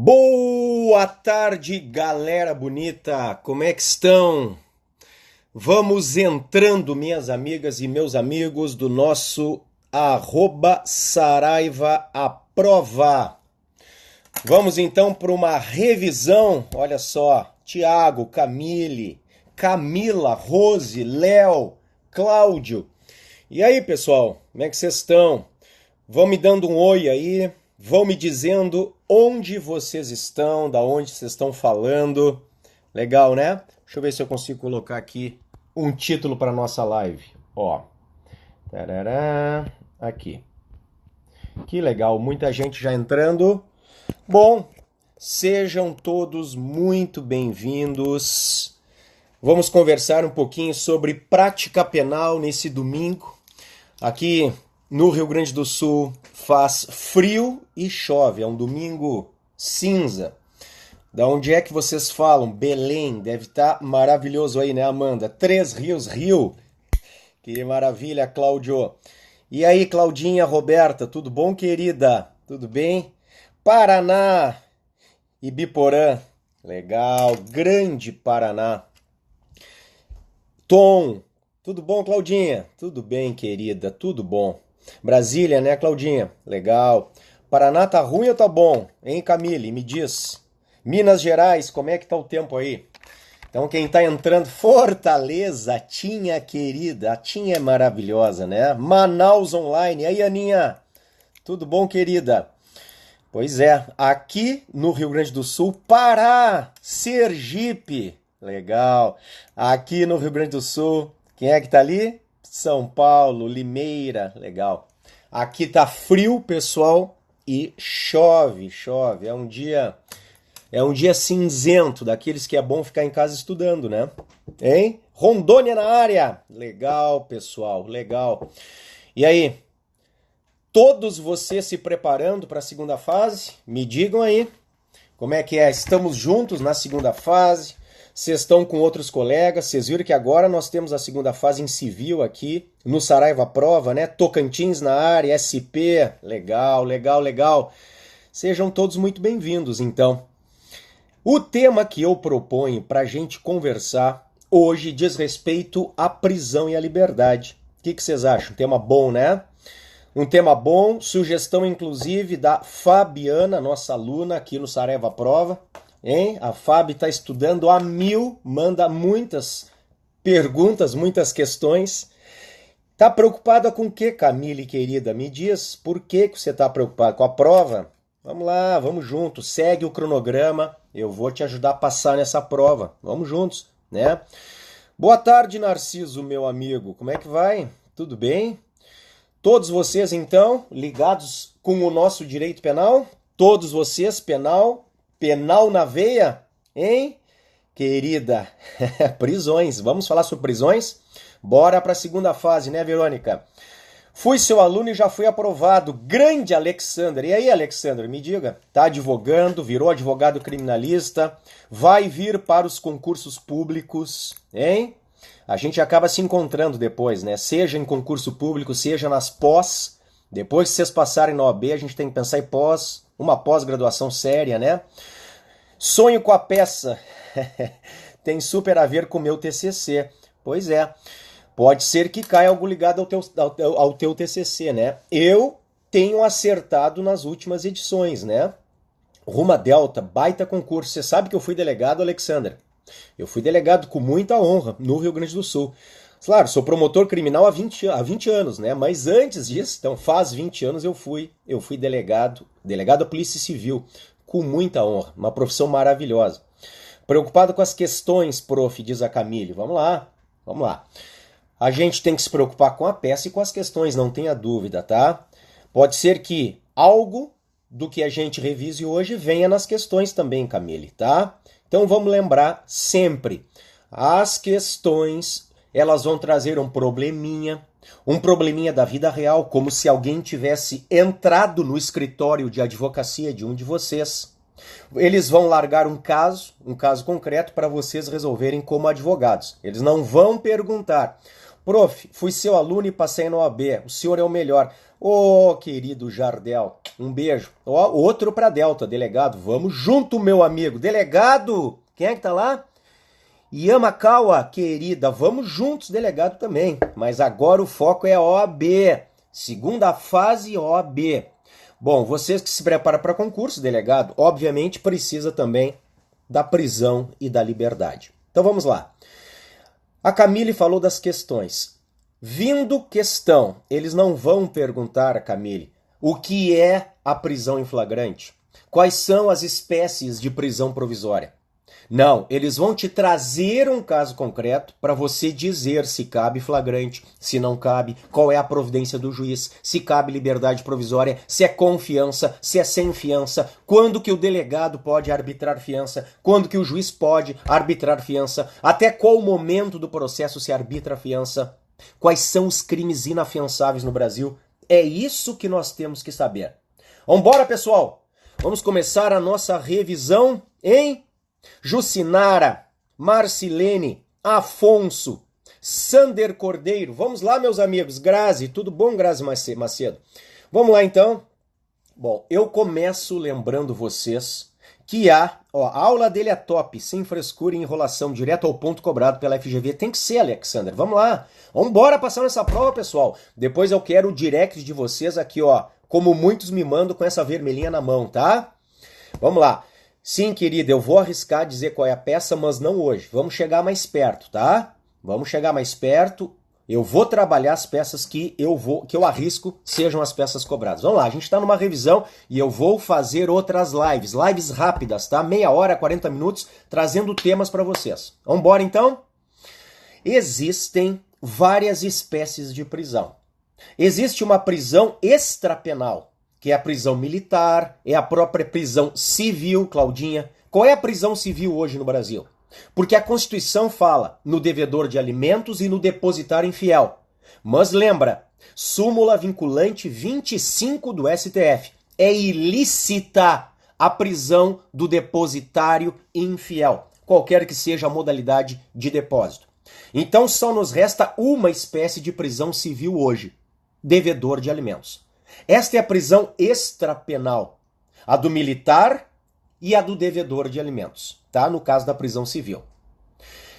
Boa tarde, galera bonita! Como é que estão? Vamos entrando, minhas amigas e meus amigos, do nosso @SaraivaAprova. Vamos então para uma revisão. Olha só, Tiago, Camille, Camila, Rose, Léo, Cláudio. E aí, pessoal, como é que vocês estão? Vão me dando um oi aí, vão me dizendo onde vocês estão, da onde vocês estão falando. Legal, né? Deixa eu ver se eu consigo colocar aqui um título para nossa live. Ó, tarará, aqui. Que legal, muita gente já entrando. Bom, sejam todos muito bem-vindos. Vamos conversar um pouquinho sobre prática penal nesse domingo. Aqui no Rio Grande do Sul faz frio e chove, é um domingo cinza. Da onde é que vocês falam? Belém, deve estar maravilhoso aí, né, Amanda? Três Rios, Rio. Que maravilha, Cláudio. E aí, Claudinha, Roberta, tudo bom, querida? Tudo bem? Paraná, Ibiporã, legal, grande Paraná. Tom, tudo bom, Claudinha? Tudo bem, querida, tudo bom. Brasília, né, Claudinha? Legal. Paraná tá ruim ou tá bom? Hein, Camille? Me diz. Minas Gerais, como é que tá o tempo aí? Então, quem tá entrando, Fortaleza, Tinha querida. A Tinha é maravilhosa, né? Manaus Online. E aí, Aninha? Tudo bom, querida? Pois é, aqui no Rio Grande do Sul, Pará, Sergipe. Legal. Aqui no Rio Grande do Sul, quem é que tá ali? São Paulo, Limeira, legal. Aqui tá frio, pessoal, e chove. É um dia cinzento, daqueles que é bom ficar em casa estudando, né? Hein? Rondônia na área. Legal, pessoal, legal. E aí, todos vocês se preparando para a segunda fase? Me digam aí. Como é que é? Estamos juntos na segunda fase? Vocês estão com outros colegas, vocês viram que agora nós temos a segunda fase em civil aqui, no SaraivaAprova, né? Tocantins na área, SP, legal, legal, legal. Sejam todos muito bem-vindos, então. O tema que eu proponho para a gente conversar hoje diz respeito à prisão e à liberdade. O que vocês acham? Um tema bom, né? Um tema bom, sugestão inclusive da Fabiana, nossa aluna aqui no SaraivaAprova. Hein? A Fábio está estudando a mil, manda muitas perguntas, muitas questões. Tá preocupada com o que, Camille, querida? Me diz, por que você está preocupada com a prova? Vamos lá, vamos juntos, segue o cronograma, eu vou te ajudar a passar nessa prova. Vamos juntos, né? Boa tarde, Narciso, meu amigo. Como é que vai? Tudo bem? Todos vocês, então, ligados com o nosso direito penal? Todos vocês, penal na veia, hein? Querida, prisões. Vamos falar sobre prisões? Bora para a segunda fase, né, Verônica? Fui seu aluno e já fui aprovado. Grande Alexandre. E aí, Alexandre, me diga. Tá advogando, virou advogado criminalista, vai vir para os concursos públicos, hein? A gente acaba se encontrando depois, né? Seja em concurso público, seja nas pós. Depois que vocês passarem na OAB, a gente tem que pensar em uma pós-graduação séria, né? Sonho com a peça. Tem super a ver com o meu TCC. Pois é. Pode ser que caia algo ligado ao teu TCC, né? Eu tenho acertado nas últimas edições, né? Ruma Delta, baita concurso. Você sabe que eu fui delegado, Alexander? Eu fui delegado com muita honra no Rio Grande do Sul. Claro, sou promotor criminal há 20 anos, né? Mas antes disso, então faz 20 anos eu fui delegado da Polícia Civil, com muita honra, uma profissão maravilhosa. Preocupado com as questões, prof, diz a Camille. Vamos lá. A gente tem que se preocupar com a peça e com as questões, não tenha dúvida, tá? Pode ser que algo do que a gente revise hoje venha nas questões também, Camille, tá? Então vamos lembrar sempre, as questões, elas vão trazer um probleminha da vida real, como se alguém tivesse entrado no escritório de advocacia de um de vocês. Eles vão largar um caso concreto para vocês resolverem como advogados. Eles não vão perguntar, prof, fui seu aluno e passei na OAB, o senhor é o melhor. Ô, querido Jardel, um beijo. Ó, outro para Delta, delegado. Vamos junto, meu amigo. Delegado, quem é que tá lá? Yamakawa, querida, vamos juntos, delegado também. Mas agora o foco é a OAB. Segunda fase, OAB. Bom, vocês que se preparam para concurso, delegado, obviamente precisa também da prisão e da liberdade. Então vamos lá. A Camille falou das questões. Vindo questão, eles não vão perguntar, Camille, o que é a prisão em flagrante? Quais são as espécies de prisão provisória? Não, eles vão te trazer um caso concreto para você dizer se cabe flagrante, se não cabe, qual é a providência do juiz, se cabe liberdade provisória, se é com fiança, se é sem fiança, quando que o delegado pode arbitrar fiança, quando que o juiz pode arbitrar fiança, até qual momento do processo se arbitra fiança, quais são os crimes inafiançáveis no Brasil. É isso que nós temos que saber. Vambora, pessoal! Vamos começar a nossa revisão em Jucinara, Marcilene, Afonso, Sander Cordeiro. Vamos lá, meus amigos. Grazi, tudo bom, Grazi Macedo? Vamos lá, então. Bom, eu começo lembrando vocês que a aula dele é top, sem frescura e enrolação, direto ao ponto cobrado pela FGV. Tem que ser, Alexander. Vamos lá. Vamos embora passar nessa prova, pessoal. Depois eu quero o direct de vocês aqui, ó, como muitos me mandam com essa vermelhinha na mão, tá? Vamos lá. Sim, querida, eu vou arriscar dizer qual é a peça, mas não hoje. Vamos chegar mais perto, tá? Vamos chegar mais perto. Eu vou trabalhar as peças que eu arrisco sejam as peças cobradas. Vamos lá, a gente está numa revisão e eu vou fazer outras lives rápidas, tá? Meia hora, 40 minutos, trazendo temas para vocês. Vamos embora, então? Existem várias espécies de prisão. Existe uma prisão extrapenal, que é a prisão militar, é a própria prisão civil, Claudinha. Qual é a prisão civil hoje no Brasil? Porque a Constituição fala no devedor de alimentos e no depositário infiel. Mas lembra, súmula vinculante 25 do STF, é ilícita a prisão do depositário infiel, qualquer que seja a modalidade de depósito. Então só nos resta uma espécie de prisão civil hoje, devedor de alimentos. Esta é a prisão extrapenal, a do militar e a do devedor de alimentos, tá? No caso da prisão civil.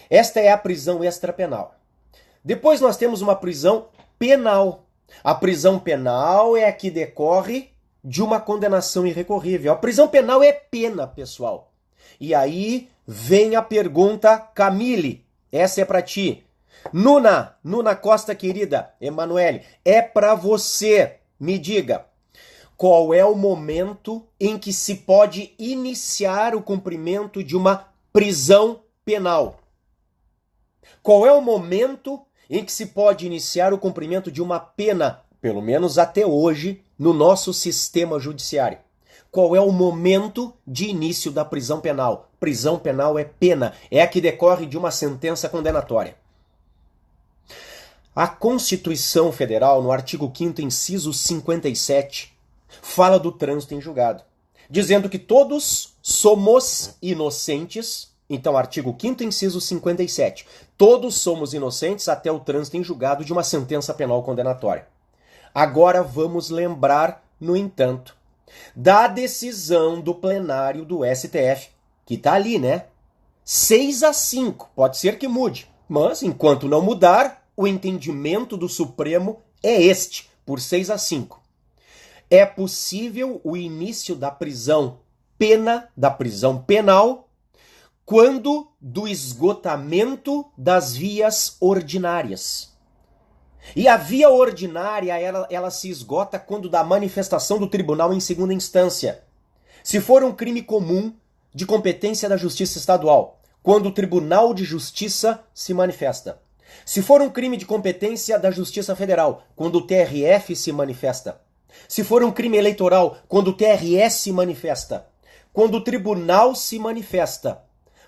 Esta é a prisão extrapenal. Depois nós temos uma prisão penal. A prisão penal é a que decorre de uma condenação irrecorrível. A prisão penal é pena, pessoal. E aí vem a pergunta, Camille, essa é para ti. Nuna Costa, querida, Emanuele, é para você. Me diga, qual é o momento em que se pode iniciar o cumprimento de uma prisão penal? Qual é o momento em que se pode iniciar o cumprimento de uma pena, pelo menos até hoje, no nosso sistema judiciário? Qual é o momento de início da prisão penal? Prisão penal é pena, é a que decorre de uma sentença condenatória. A Constituição Federal, no artigo 5º, inciso 57, fala do trânsito em julgado, dizendo que todos somos inocentes. Então, artigo 5º, inciso 57, todos somos inocentes até o trânsito em julgado de uma sentença penal condenatória. Agora vamos lembrar, no entanto, da decisão do plenário do STF, que está ali, né? 6-5, pode ser que mude, mas enquanto não mudar, o entendimento do Supremo é este, por 6-5. É possível o início da prisão penal, quando do esgotamento das vias ordinárias. E a via ordinária, ela se esgota quando da manifestação do tribunal em segunda instância. Se for um crime comum de competência da Justiça Estadual, quando o Tribunal de Justiça se manifesta. Se for um crime de competência da Justiça Federal, quando o TRF se manifesta. Se for um crime eleitoral, quando o TRE se manifesta. Quando o tribunal se manifesta,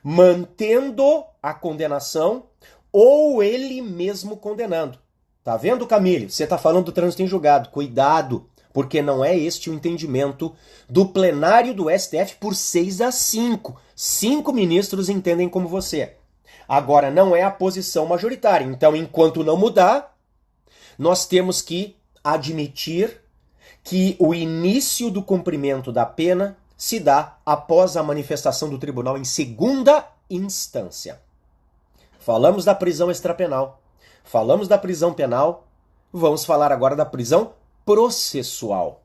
mantendo a condenação ou ele mesmo condenando. Tá vendo, Camille? Você tá falando do trânsito em julgado. Cuidado, porque não é este o entendimento do plenário do STF por 6-5. 5 ministros entendem como você. Agora, não é a posição majoritária. Então, enquanto não mudar, nós temos que admitir que o início do cumprimento da pena se dá após a manifestação do tribunal em segunda instância. Falamos da prisão extrapenal, falamos da prisão penal, vamos falar agora da prisão processual.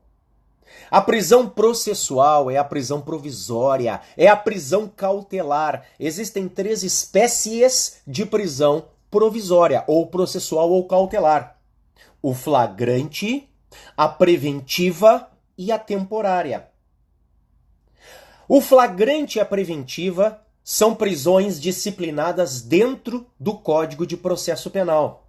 A prisão processual é a prisão provisória, é a prisão cautelar. Existem 3 espécies de prisão provisória, ou processual ou cautelar: o flagrante, a preventiva e a temporária. O flagrante e a preventiva são prisões disciplinadas dentro do Código de Processo Penal.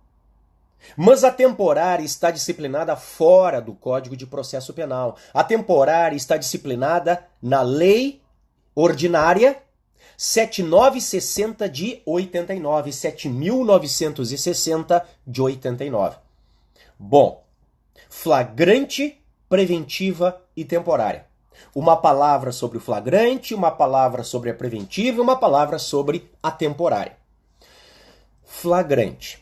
Mas a temporária está disciplinada fora do Código de Processo Penal. A temporária está disciplinada na Lei Ordinária 7960 de 89, 7.960 de 89. Bom, flagrante, preventiva e temporária. Uma palavra sobre o flagrante, uma palavra sobre a preventiva e uma palavra sobre a temporária. Flagrante.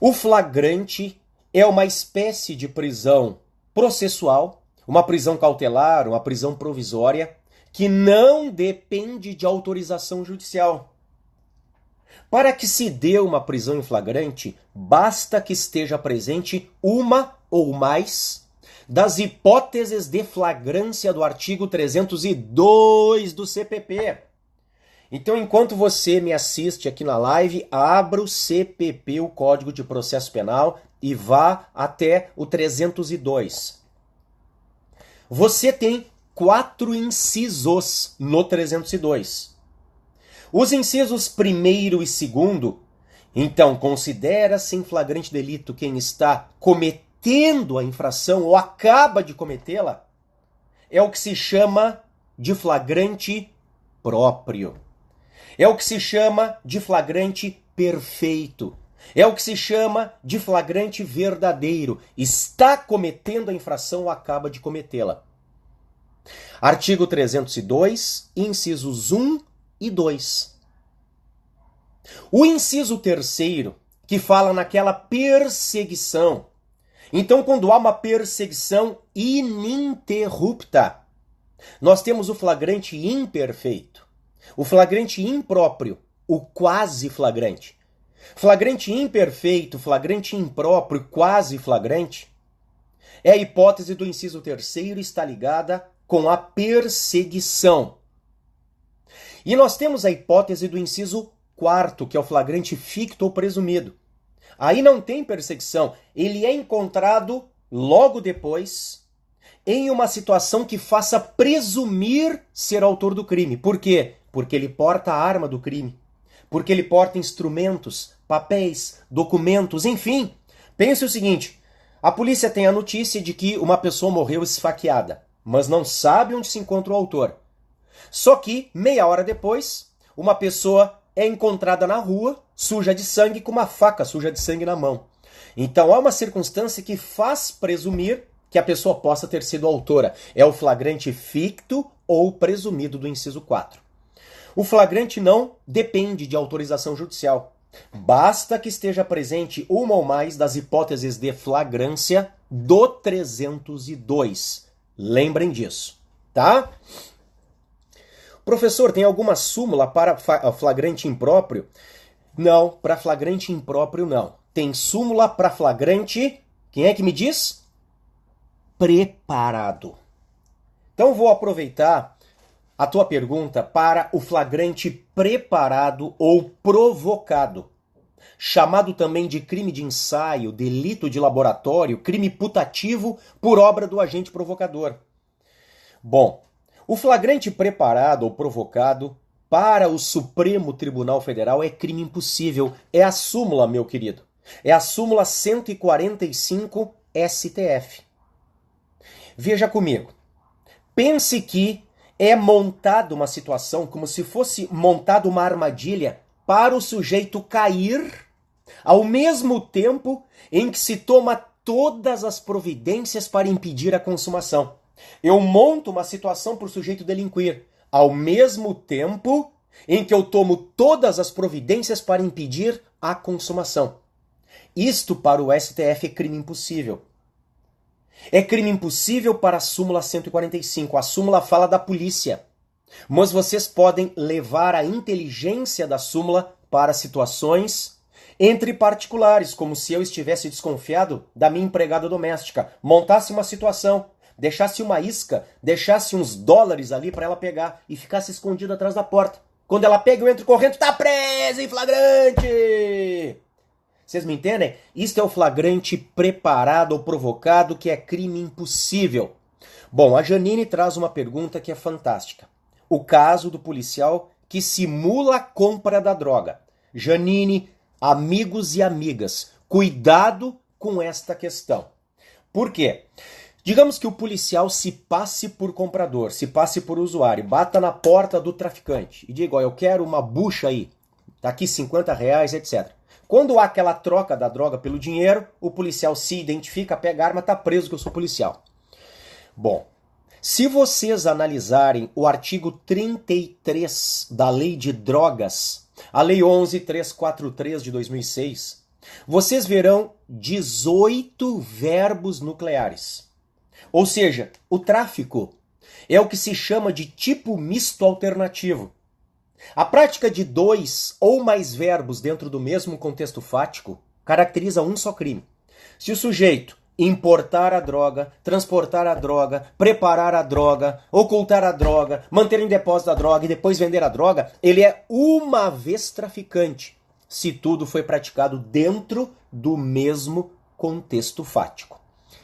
O flagrante é uma espécie de prisão processual, uma prisão cautelar, uma prisão provisória, que não depende de autorização judicial. Para que se dê uma prisão em flagrante, basta que esteja presente uma ou mais das hipóteses de flagrância do artigo 302 do CPP. Então, enquanto você me assiste aqui na live, abra o CPP, o Código de Processo Penal, e vá até o 302. Você tem 4 incisos no 302. Os incisos 1º e 2º, então, considera-se em flagrante delito quem está cometendo a infração ou acaba de cometê-la, é o que se chama de flagrante próprio. É o que se chama de flagrante perfeito. É o que se chama de flagrante verdadeiro. Está cometendo a infração ou acaba de cometê-la. Artigo 302, incisos 1 e 2. O inciso 3º, que fala naquela perseguição. Então, quando há uma perseguição ininterrupta, nós temos o flagrante imperfeito, o flagrante impróprio, o quase flagrante. Flagrante imperfeito, flagrante impróprio, quase flagrante, é a hipótese do inciso 3º, está ligada com a perseguição. E nós temos a hipótese do inciso 4º, que é o flagrante ficto ou presumido. Aí não tem perseguição, ele é encontrado logo depois em uma situação que faça presumir ser autor do crime. Por quê? Porque ele porta a arma do crime, porque ele porta instrumentos, papéis, documentos, enfim. Pense o seguinte, a polícia tem a notícia de que uma pessoa morreu esfaqueada, mas não sabe onde se encontra o autor. Só que, meia hora depois, uma pessoa é encontrada na rua, suja de sangue, com uma faca suja de sangue na mão. Então há uma circunstância que faz presumir que a pessoa possa ter sido autora. É o flagrante ficto ou presumido do inciso 4. O flagrante não depende de autorização judicial. Basta que esteja presente uma ou mais das hipóteses de flagrância do 302. Lembrem disso, tá? Professor, tem alguma súmula para flagrante impróprio? Não, para flagrante impróprio não. Tem súmula para flagrante, quem é que me diz? Preparado. Então vou aproveitar a tua pergunta para o flagrante preparado ou provocado, chamado também de crime de ensaio, delito de laboratório, crime putativo por obra do agente provocador. Bom, o flagrante preparado ou provocado para o Supremo Tribunal Federal é crime impossível. É a súmula, meu querido. É a súmula 145 STF. Veja comigo. Pense que é montada uma situação como se fosse montada uma armadilha para o sujeito cair ao mesmo tempo em que se toma todas as providências para impedir a consumação. Eu monto uma situação para o sujeito delinquir, ao mesmo tempo em que eu tomo todas as providências para impedir a consumação. Isto para o STF é crime impossível. É crime impossível para a súmula 145. A súmula fala da polícia. Mas vocês podem levar a inteligência da súmula para situações entre particulares, como se eu estivesse desconfiado da minha empregada doméstica, montasse uma situação, deixasse uma isca, deixasse uns dólares ali para ela pegar e ficasse escondida atrás da porta. Quando ela pega, eu entro correndo, tá presa em flagrante! Vocês me entendem? Isto é o flagrante preparado ou provocado, que é crime impossível. Bom, a Janine traz uma pergunta que é fantástica. O caso do policial que simula a compra da droga. Janine, amigos e amigas, cuidado com esta questão. Por quê? Digamos que o policial se passe por comprador, se passe por usuário, bata na porta do traficante e diga, ó, eu quero uma bucha aí, tá aqui R$50, etc. Quando há aquela troca da droga pelo dinheiro, o policial se identifica, pega a arma, tá preso que eu sou policial. Bom, se vocês analisarem o artigo 33 da Lei de Drogas, a Lei 11.343 de 2006, vocês verão 18 verbos nucleares. Ou seja, o tráfico é o que se chama de tipo misto alternativo. A prática de 2 ou mais verbos dentro do mesmo contexto fático caracteriza um só crime. Se o sujeito importar a droga, transportar a droga, preparar a droga, ocultar a droga, manter em depósito a droga e depois vender a droga, ele é uma vez traficante, se tudo foi praticado dentro do mesmo contexto fático.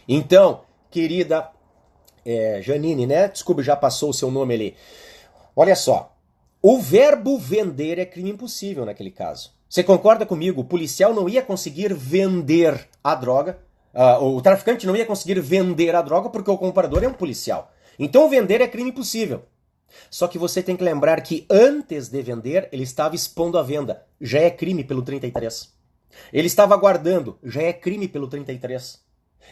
Então, querida Janine, né? Desculpe, já passou o seu nome ali. Olha só, o verbo vender é crime impossível naquele caso. Você concorda comigo? O policial não ia conseguir vender a droga, o traficante não ia conseguir vender a droga porque o comprador é um policial. Então vender é crime impossível. Só que você tem que lembrar que antes de vender, ele estava expondo a venda. Já é crime pelo 33. Ele estava guardando. Já é crime pelo 33.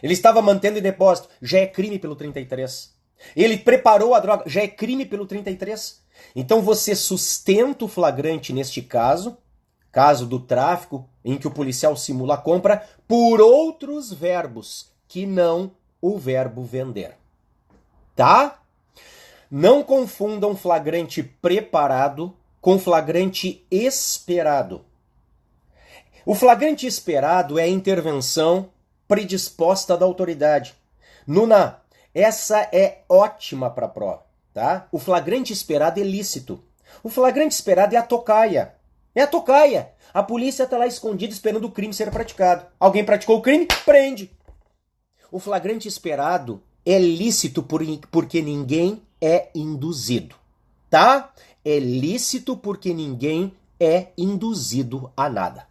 Ele estava mantendo em depósito. Já é crime pelo 33. Ele preparou a droga. Já é crime pelo 33. Então você sustenta o flagrante neste caso do tráfico, em que o policial simula a compra, por outros verbos que não o verbo vender. Tá? Não confundam flagrante preparado com flagrante esperado. O flagrante esperado é a intervenção predisposta da autoridade. Nuna, essa é ótima para a prova, tá? O flagrante esperado é lícito. O flagrante esperado é a tocaia. É a tocaia. A polícia está lá escondida esperando o crime ser praticado. Alguém praticou o crime? Prende. O flagrante esperado é lícito porque ninguém é induzido, tá? É lícito porque ninguém é induzido a nada.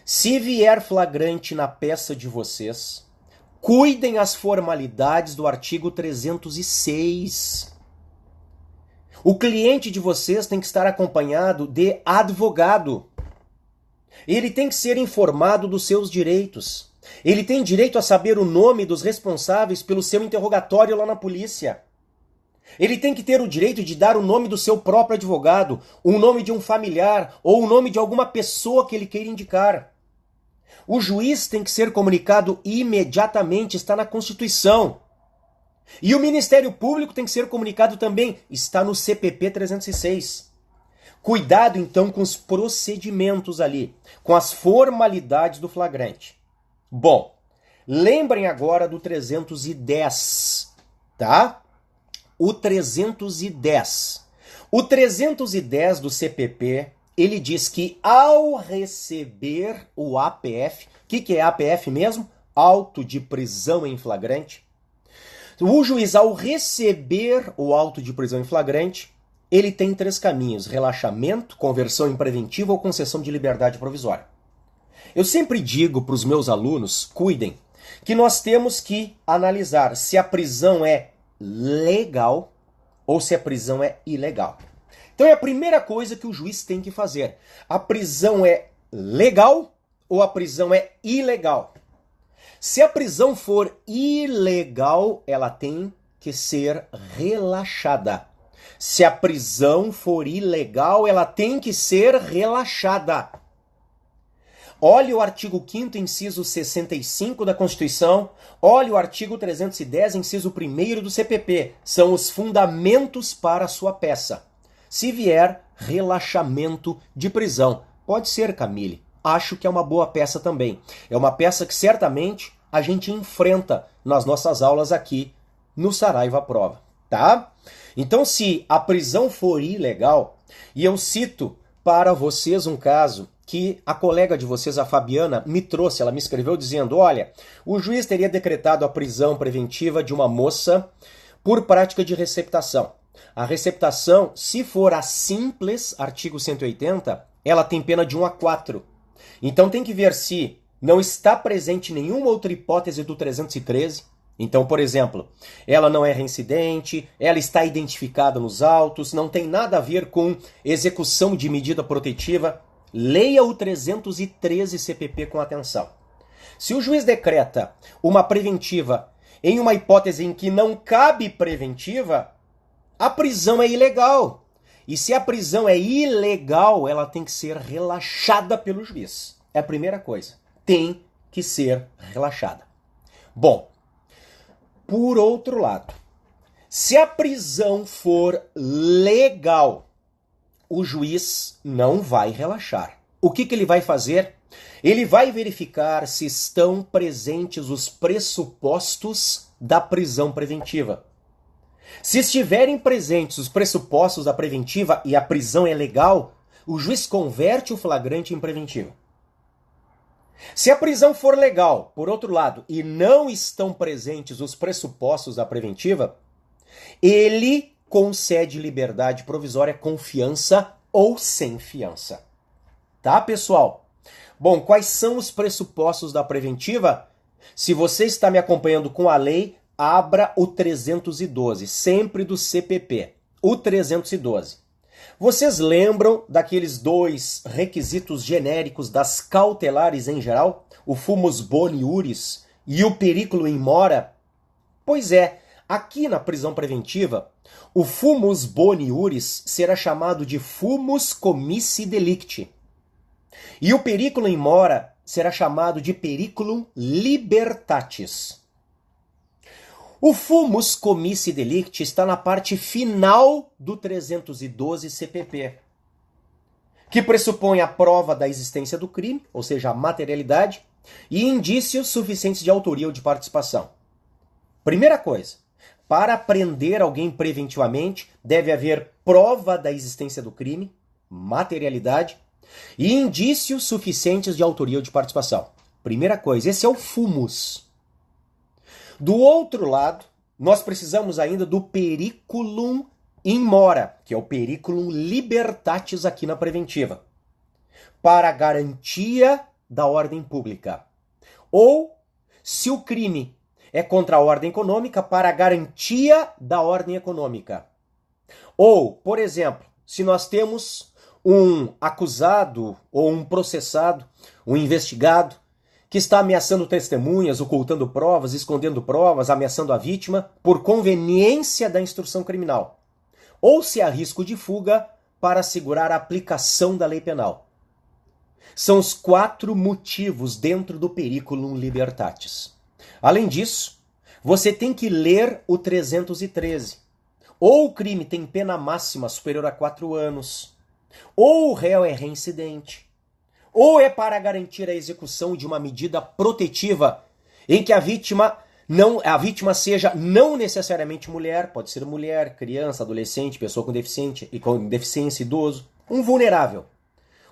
Se vier flagrante na peça de vocês, cuidem as formalidades do artigo 306. O cliente de vocês tem que estar acompanhado de advogado. Ele tem que ser informado dos seus direitos. Ele tem direito a saber o nome dos responsáveis pelo seu interrogatório lá na polícia. Ele tem que ter o direito de dar o nome do seu próprio advogado, o nome de um familiar ou o nome de alguma pessoa que ele queira indicar. O juiz tem que ser comunicado imediatamente, está na Constituição. E o Ministério Público tem que ser comunicado também, está no CPP 306. Cuidado então com os procedimentos ali, com as formalidades do flagrante. Bom, lembrem agora do 310, tá? O 310. O 310 do CPP, ele diz que ao receber o APF, o que é APF mesmo? Auto de prisão em flagrante. O juiz, ao receber o auto de prisão em flagrante, ele tem 3 caminhos: relaxamento, conversão em preventivo ou concessão de liberdade provisória. Eu sempre digo para os meus alunos, cuidem, que nós temos que analisar se a prisão é legal ou se a prisão é ilegal. Então é a primeira coisa que o juiz tem que fazer. A prisão é legal ou a prisão é ilegal? Se a prisão for ilegal, ela tem que ser relaxada. Se a prisão for ilegal, ela tem que ser relaxada. Olhe o artigo 5º, inciso 65 da Constituição, olhe o artigo 310, inciso 1º do CPP. São os fundamentos para a sua peça. Se vier relaxamento de prisão, pode ser, Camille. Acho que é uma boa peça também. É uma peça que certamente a gente enfrenta nas nossas aulas aqui no Saraiva Prova, tá? Então, se a prisão for ilegal, e eu cito para vocês um caso que a colega de vocês, a Fabiana, me trouxe, ela me escreveu dizendo, olha, o juiz teria decretado a prisão preventiva de uma moça por prática de receptação. A receptação, se for a simples, artigo 180, ela tem pena de 1 a 4. Então tem que ver se não está presente nenhuma outra hipótese do 313. Então, por exemplo, ela não é reincidente, ela está identificada nos autos, não tem nada a ver com execução de medida protetiva. Leia o 313 CPP com atenção. Se o juiz decreta uma preventiva em uma hipótese em que não cabe preventiva, a prisão é ilegal. E se a prisão é ilegal, ela tem que ser relaxada pelo juiz. É a primeira coisa. Tem que ser relaxada. Bom, por outro lado, se a prisão for legal, o juiz não vai relaxar. O que ele vai fazer? Ele vai verificar se estão presentes os pressupostos da prisão preventiva. Se estiverem presentes os pressupostos da preventiva e a prisão é legal, o juiz converte o flagrante em preventiva. Se a prisão for legal, por outro lado, e não estão presentes os pressupostos da preventiva, ele concede liberdade provisória com fiança ou sem fiança. Tá, pessoal? Bom, quais são os pressupostos da preventiva? Se você está me acompanhando com a lei, abra o 312, sempre do CPP. O 312. Vocês lembram daqueles dois requisitos genéricos das cautelares em geral? O fumus boni iuris e o periculo in mora? Pois é, aqui na prisão preventiva, o fumus boni iuris será chamado de fumus comissi delicti. E o periculo in mora será chamado de periculum libertatis. O fumus comissi delicti está na parte final do 312 CPP, que pressupõe a prova da existência do crime, ou seja, a materialidade, e indícios suficientes de autoria ou de participação. Primeira coisa, para prender alguém preventivamente, deve haver prova da existência do crime, materialidade, e indícios suficientes de autoria ou de participação. Primeira coisa, esse é o fumus. Do outro lado, nós precisamos ainda do periculum in mora, que é o periculum libertatis aqui na preventiva, para garantia da ordem pública. Ou, se o crime é contra a ordem econômica, para garantia da ordem econômica. Ou, por exemplo, se nós temos um acusado ou um processado, um investigado, que está ameaçando testemunhas, ocultando provas, escondendo provas, ameaçando a vítima, por conveniência da instrução criminal. Ou se há risco de fuga para assegurar a aplicação da lei penal. São os 4 motivos dentro do periculum libertatis. Além disso, você tem que ler o 313. Ou o crime tem pena máxima superior a 4 anos, ou o réu é reincidente, ou é para garantir a execução de uma medida protetiva em que a vítima seja não necessariamente mulher, pode ser mulher, criança, adolescente, pessoa com deficiência, idoso, um vulnerável.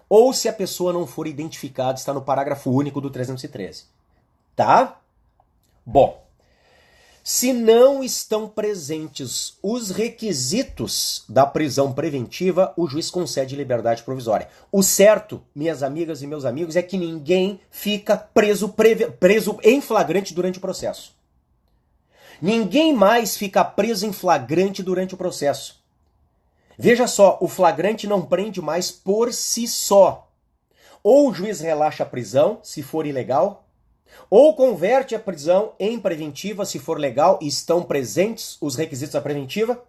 Ou se a pessoa não for identificada, está no parágrafo único do 313. Tá? Bom, se não estão presentes os requisitos da prisão preventiva, o juiz concede liberdade provisória. O certo, minhas amigas e meus amigos, é que ninguém fica preso em flagrante durante o processo. Ninguém mais fica preso em flagrante durante o processo. Veja só, o flagrante não prende mais por si só. Ou o juiz relaxa a prisão, se for ilegal, ou converte a prisão em preventiva, se for legal e estão presentes os requisitos da preventiva,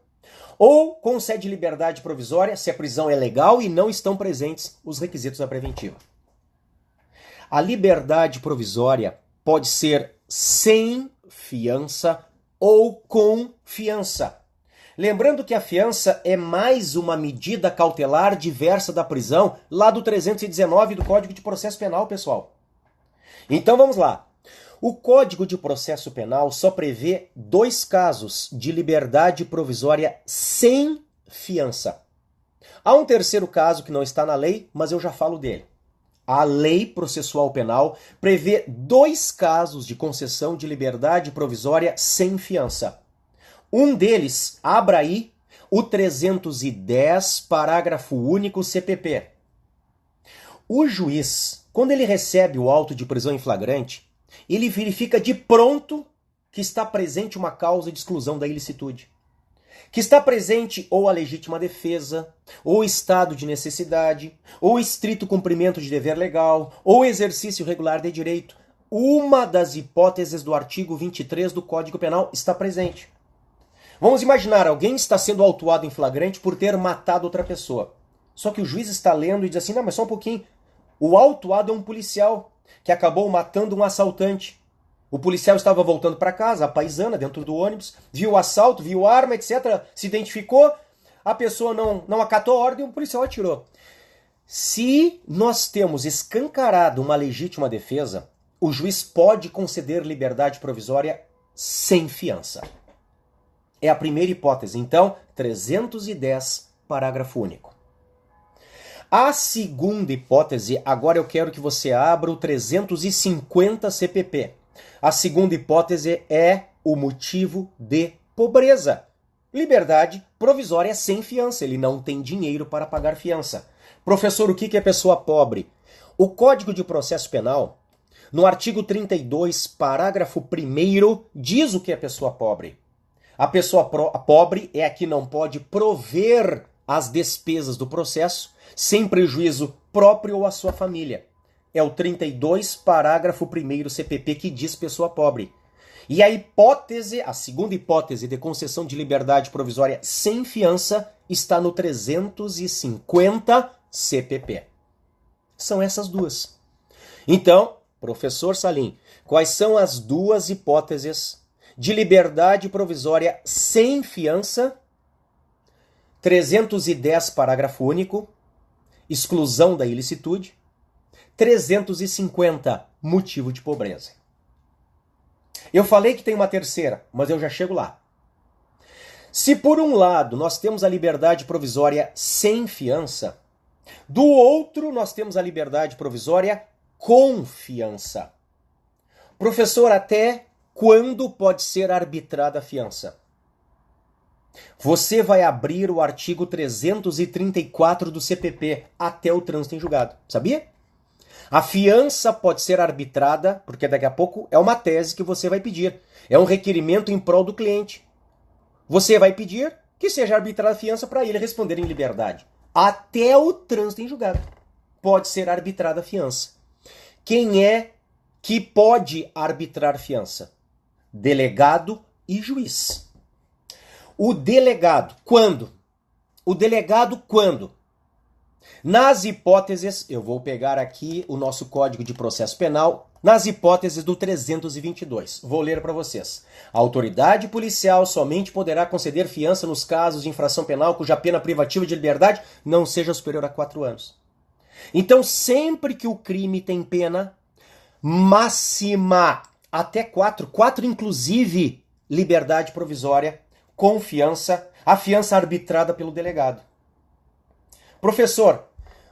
ou concede liberdade provisória, se a prisão é legal e não estão presentes os requisitos da preventiva. A liberdade provisória pode ser sem fiança ou com fiança. Lembrando que a fiança é mais uma medida cautelar diversa da prisão, lá do 319 do Código de Processo Penal, pessoal. Então vamos lá. O Código de Processo Penal só prevê 2 casos de liberdade provisória sem fiança. Há um terceiro caso que não está na lei, mas eu já falo dele. A Lei Processual Penal prevê 2 casos de concessão de liberdade provisória sem fiança. Um deles, abra aí, o 310, parágrafo único CPP. O juiz, quando ele recebe o auto de prisão em flagrante, ele verifica de pronto que está presente uma causa de exclusão da ilicitude. Que está presente ou a legítima defesa, ou estado de necessidade, ou estrito cumprimento de dever legal, ou exercício regular de direito. Uma das hipóteses do artigo 23 do Código Penal está presente. Vamos imaginar, alguém está sendo autuado em flagrante por ter matado outra pessoa. Só que o juiz está lendo e diz assim, não, mas só um pouquinho. O autuado é um policial que acabou matando um assaltante. O policial estava voltando para casa, a paisana, dentro do ônibus, viu o assalto, viu a arma, etc. Se identificou, a pessoa não acatou a ordem e o policial atirou. Se nós temos escancarado uma legítima defesa, o juiz pode conceder liberdade provisória sem fiança. É a primeira hipótese. Então, 310, parágrafo único. A segunda hipótese, agora eu quero que você abra o 350 CPP. A segunda hipótese é o motivo de pobreza. Liberdade provisória sem fiança. Ele não tem dinheiro para pagar fiança. Professor, o que é pessoa pobre? O Código de Processo Penal, no artigo 32, parágrafo 1º, diz o que é pessoa pobre. A pessoa pobre é a que não pode prover as despesas do processo sem prejuízo próprio ou à sua família. É o 32, parágrafo 1º CPP que diz pessoa pobre. E a hipótese, a segunda hipótese de concessão de liberdade provisória sem fiança está no 350 CPP. São essas duas. Então, professor Salim, quais são as duas hipóteses de liberdade provisória sem fiança? 310, parágrafo único, exclusão da ilicitude. 350, motivo de pobreza. Eu falei que tem uma terceira, mas eu já chego lá. Se por um lado nós temos a liberdade provisória sem fiança, do outro nós temos a liberdade provisória com fiança. Professor, até quando pode ser arbitrada a fiança? Você vai abrir o artigo 334 do CPP até o trânsito em julgado. Sabia? A fiança pode ser arbitrada, porque daqui a pouco é uma tese que você vai pedir. É um requerimento em prol do cliente. Você vai pedir que seja arbitrada a fiança para ele responder em liberdade. Até o trânsito em julgado pode ser arbitrada a fiança. Quem é que pode arbitrar fiança? Delegado e juiz. O delegado, quando? O delegado, quando? Nas hipóteses, eu vou pegar aqui o nosso Código de Processo Penal, nas hipóteses do 322. Vou ler para vocês. A autoridade policial somente poderá conceder fiança nos casos de infração penal cuja pena privativa de liberdade não seja superior a 4 anos. Então, sempre que o crime tem pena máxima até 4 inclusive liberdade provisória, com fiança, a fiança arbitrada pelo delegado. Professor,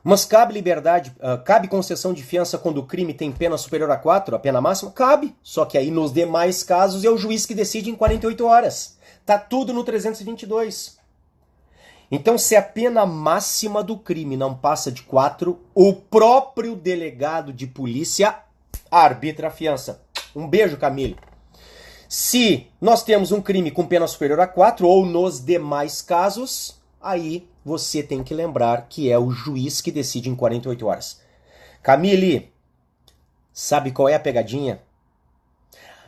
mas cabe concessão de fiança quando o crime tem pena superior a 4, a pena máxima? Cabe, só que aí nos demais casos é o juiz que decide em 48 horas. Tá tudo no 322. Então, se a pena máxima do crime não passa de 4, o próprio delegado de polícia arbitra a fiança. Um beijo, Camille. Se nós temos um crime com pena superior a 4, ou nos demais casos, aí você tem que lembrar que é o juiz que decide em 48 horas. Camille, sabe qual é a pegadinha?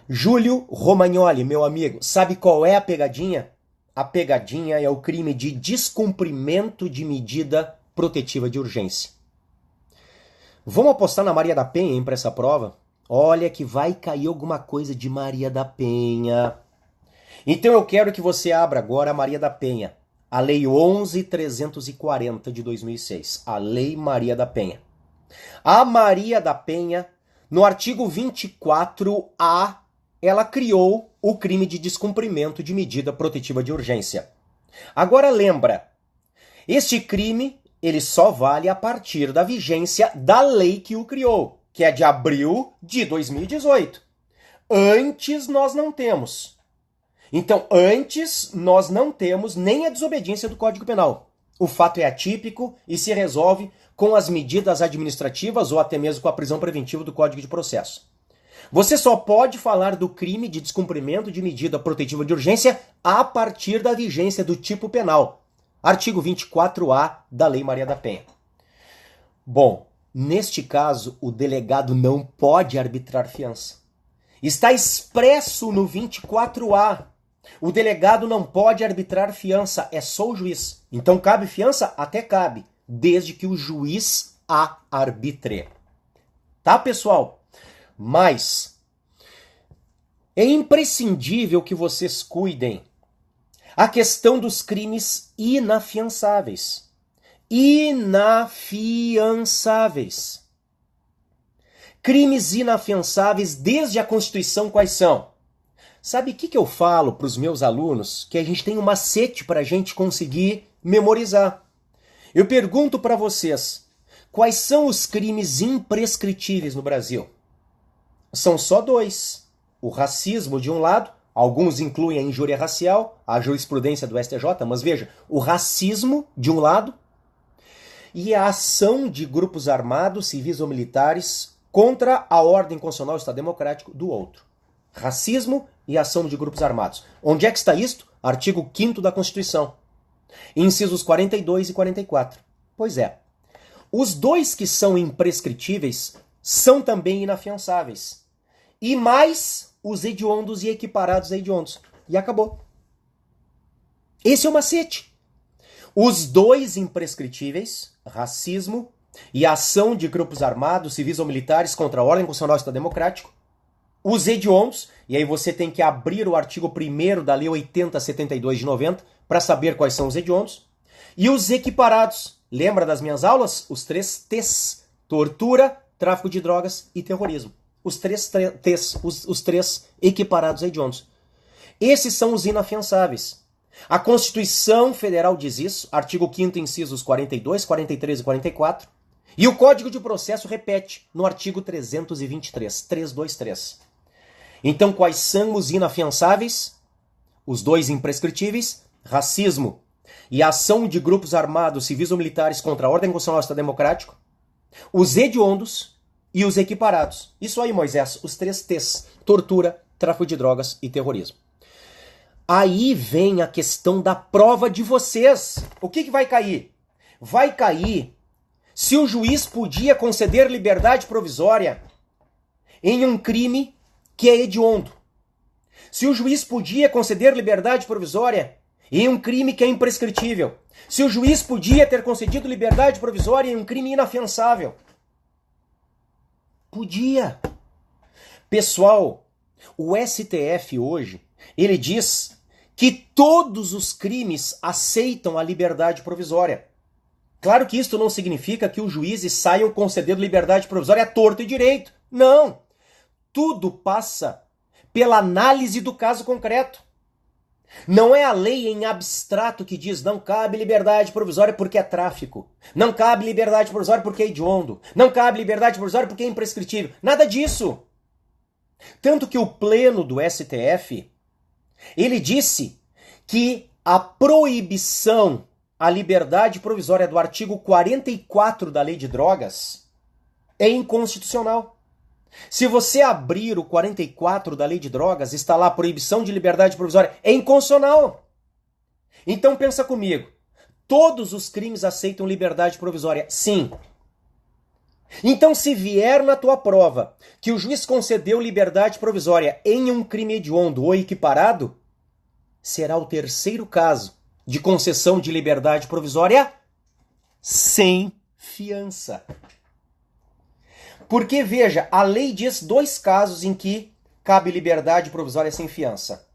Júlio Romagnoli, meu amigo, sabe qual é a pegadinha? A pegadinha é o crime de descumprimento de medida protetiva de urgência. Vamos apostar na Maria da Penha, hein, para essa prova? Olha que vai cair alguma coisa de Maria da Penha. Então eu quero que você abra agora a Maria da Penha, a Lei 11.340 de 2006, a Lei Maria da Penha. A Maria da Penha, no artigo 24A, ela criou o crime de descumprimento de medida protetiva de urgência. Agora lembra, este crime ele só vale a partir da vigência da lei que o criou, que é de abril de 2018. Antes nós não temos. Então, antes nós não temos nem a desobediência do Código Penal. O fato é atípico e se resolve com as medidas administrativas ou até mesmo com a prisão preventiva do Código de Processo. Você só pode falar do crime de descumprimento de medida protetiva de urgência a partir da vigência do tipo penal. Artigo 24A da Lei Maria da Penha. Bom, neste caso, o delegado não pode arbitrar fiança. Está expresso no 24A. O delegado não pode arbitrar fiança, é só o juiz. Então cabe fiança? Até cabe, desde que o juiz a arbitre. Tá, pessoal? Mas é imprescindível que vocês cuidem a questão dos crimes inafiançáveis. Inafiançáveis. Crimes inafiançáveis desde a Constituição quais são? Sabe o que eu falo para os meus alunos? Que a gente tem um macete para a gente conseguir memorizar. Eu pergunto para vocês, quais são os crimes imprescritíveis no Brasil? São só dois. O racismo de um lado, alguns incluem a injúria racial, a jurisprudência do STJ, mas veja, o racismo de um lado e a ação de grupos armados, civis ou militares contra a ordem constitucional do Estado Democrático do outro. Racismo e ação de grupos armados. Onde é que está isto? Artigo 5º da Constituição. Incisos 42 e 44. Pois é. Os dois que são imprescritíveis são também inafiançáveis. E mais os hediondos e equiparados a hediondos. E acabou. Esse é o macete. Os dois imprescritíveis, racismo e ação de grupos armados, civis ou militares contra a ordem constitucional do Estado Democrático. Os hediondos, e aí você tem que abrir o artigo 1º da Lei 8072 de 90 para saber quais são os hediondos. E os equiparados. Lembra das minhas aulas? Os 3 T's. Tortura, tráfico de drogas e terrorismo. Os 3 T's, os 3 equiparados hediondos. Esses são os inafiançáveis. A Constituição Federal diz isso, artigo 5º, incisos 42, 43 e 44. E o Código de Processo repete no artigo 323, 323. Então, quais são os inafiançáveis? Os dois imprescritíveis, racismo e ação de grupos armados, civis ou militares contra a ordem constitucional do Estado Democrático, os hediondos e os equiparados. Isso aí, Moisés, os 3 T's, tortura, tráfico de drogas e terrorismo. Aí vem a questão da prova de vocês. O que vai cair? Vai cair se o juiz podia conceder liberdade provisória em um crime que é hediondo. Se o juiz podia conceder liberdade provisória em um crime que é imprescritível. Se o juiz podia ter concedido liberdade provisória em um crime inafiançável. Podia. Pessoal, o STF hoje, ele diz que todos os crimes aceitam a liberdade provisória. Claro que isso não significa que os juízes saiam concedendo liberdade provisória à torto e direito. Não. Tudo passa pela análise do caso concreto. Não é a lei em abstrato que diz não cabe liberdade provisória porque é tráfico. Não cabe liberdade provisória porque é hediondo. Não cabe liberdade provisória porque é imprescritível. Nada disso. Tanto que o pleno do STF, ele disse que a proibição à liberdade provisória do artigo 44 da Lei de Drogas é inconstitucional. Se você abrir o 44 da Lei de Drogas, está lá a proibição de liberdade provisória. É inconstitucional. Então pensa comigo. Todos os crimes aceitam liberdade provisória? Sim. Então se vier na tua prova que o juiz concedeu liberdade provisória em um crime hediondo ou equiparado, será o terceiro caso de concessão de liberdade provisória sem fiança. Porque, veja, a lei diz 2 casos em que cabe liberdade provisória sem fiança.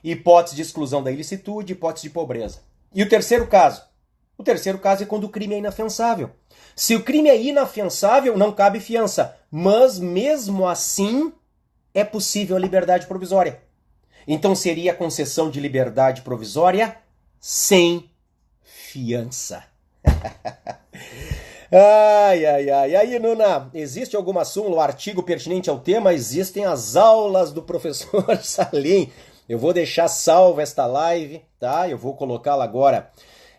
Hipótese de exclusão da ilicitude, hipótese de pobreza. E o terceiro caso? O terceiro caso é quando o crime é inafiançável. Se o crime é inafiançável, não cabe fiança. Mas, mesmo assim, é possível a liberdade provisória. Então seria a concessão de liberdade provisória sem fiança. Ai, ai, ai. E aí, Nuna, existe alguma súmula, artigo pertinente ao tema? Existem as aulas do professor Salim. Eu vou deixar salva esta live, tá? Eu vou colocá-la agora.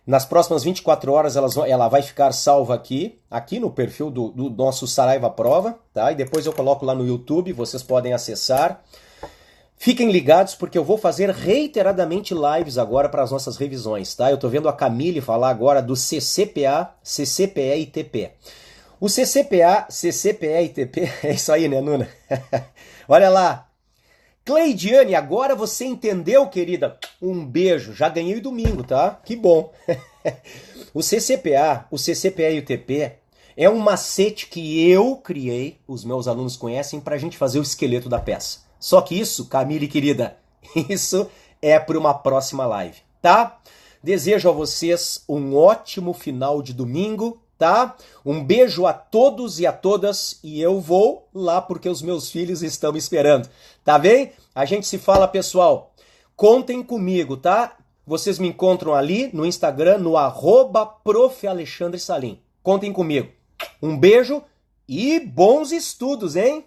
Nas próximas 24 horas ela vai ficar salva aqui no perfil do nosso Saraiva Prova, tá? E depois eu coloco lá no YouTube, vocês podem acessar. Fiquem ligados porque eu vou fazer reiteradamente lives agora para as nossas revisões, tá? Eu tô vendo a Camille falar agora do CCPA, CCPE e TP. O CCPA, CCPE e TP, é isso aí, né, Nuna? Olha lá. Cleidiane, agora você entendeu, querida? Um beijo, já ganhei domingo, tá? Que bom. O CCPA, o CCPE e o TP é um macete que eu criei, os meus alunos conhecem, pra gente fazer o esqueleto da peça. Só que isso, Camille querida, isso é para uma próxima live, tá? Desejo a vocês um ótimo final de domingo, tá? Um beijo a todos e a todas e eu vou lá porque os meus filhos estão me esperando, tá bem? A gente se fala, pessoal. Contem comigo, tá? Vocês me encontram ali no Instagram, no @profalexandresalim. Contem comigo. Um beijo e bons estudos, hein?